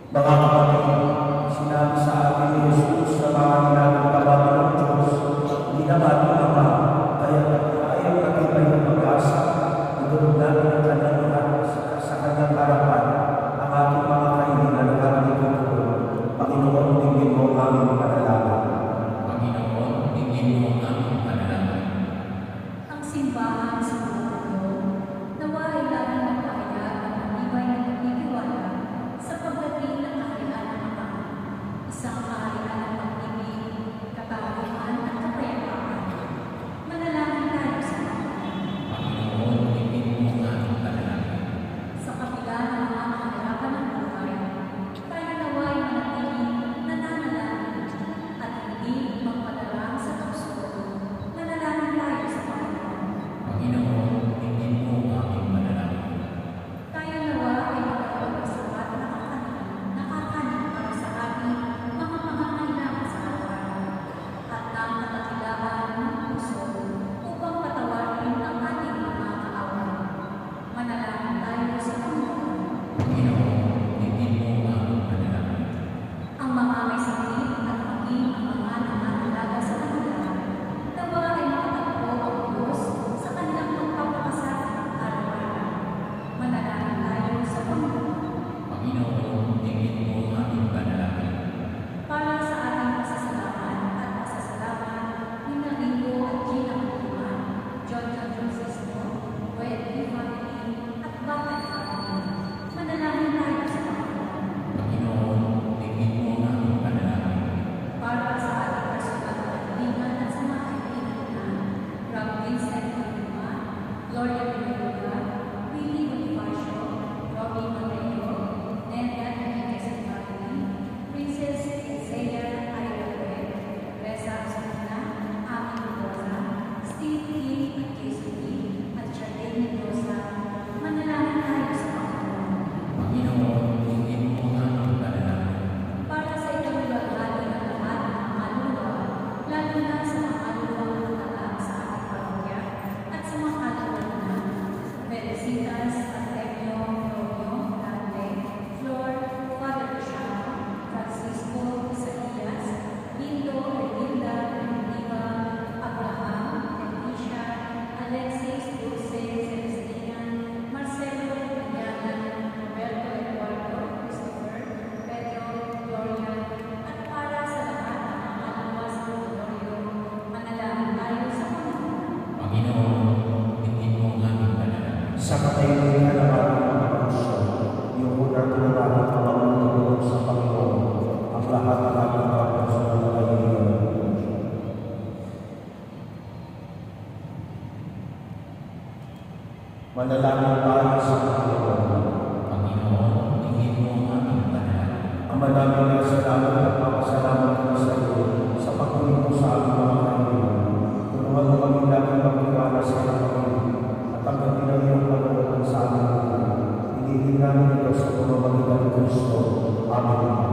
Mga kapatid, sinabi sa atin ni Jesus na mga ginagawa ng Diyos, hindi naman ang Ama, kaya ayaw natin tayo mag-asa, idulog namin ang kanyang lahat sa kanyang harapan, ang ating mga kaibigan na nagkakalimutan. Panginoon, tingin mo ang aming panalangin. Panginoon, tingin mo ang aming panalangin. Ang simbahan sa mundo, nawa ay laging magpahayag ng matibay na pagtitiwala sa pagdating ng kaharian ng Ama, isang kaharian ng pag-ibig, katapangan at kapayapaan. Manalangin tayo sa Panginoon. Panginoon, tingin mo ang aming panalangin. Sa kabila ng mga kahirapan ng buhay, tayo nawa ay manatiling nananalangin at hindi magpadarang sa puso. Manalangin tayo sa Panginoon. Panginoon, tingin mo ang aming panalangin. Tayo nawa ay magkaroon ng sapat na nakakanin para sa ating mga pangangailangan sa araw-araw at ng kadakilaan ng puso upang patawarin ang ating mga kaaway. Manalangin tayo sa Panginoon. Panginoon, tingin mo ang aming panalangin. Ang mga may sakit at maging ang mga nangangalaga sa kanila, nawa ay makatagpo ang Diyos sa kanilang pagpapakasakit araw-araw. Manalangin tayo sa Panginoon. Panginoon, tingin mo ang aming panalangin. Para sa ating pasasalamat at pasasalamat ni Narigo at Gina Kutuman, John Francisco, Wendy Family at Batay Family, manalangin tayo sa Panginoon. Panginoon, tingin mo ang aming panalangin. Para sa ating personal na kaibigan at sa mga kaibigan na Rob Vincent Lima, Gloria Villanueva, Willie Bonifacio, Robbie Mateo, Nenda Enriquez and Family, Princess Isaiah Ayalawe, Reza Osuna, Ami Mendoza, Steve King at Jason Lee, at Charlene Mendoza, manalangin tayo sa Panginoon. Panginoon, tingin mo ang aming panalangin. Para sa ikabulalhati ng lahat ng mga kaluluwa, lalo na sa mga kaluluwang nakatalag sa ating parokya at sa mga kaluluwa na Medicitas, Artemio, Romeo, Dante, Flor, Father Luciano, Francisco, Isaias, Lindo, Erlinda, Primitiva, Abraham, Elisha, Alexis, Dulce, Celestina, Marcelo, Diana, Roberto, Eduardo, Christopher, Pedro, Gloria, at para sa lahat ng mga kaluluwa sa Purgatorio, manalangin tayo sa Panginoon. Panginoon, tingin mo ang aming panalangin. Sa katahimikan ng ating mga puso, yung unang tinatawag na magtutulong sa Panginoon, ang lahat ng ating mga personal na kaibigan. Manalangin tayo sa Panginoon. Panginoon, tingin mo ang aming panalangin. Ang maraming na salamat at papasalamat ko sa iyo sa pagtuloy mo sa aming mga kaibigan. Tulungan mo kami laging magtiwala sa Panginoon at ang kanilang iyong kalooban sa aming buhay. Hinihingin namin ito sa pamamagitan ng Kristo. Amen.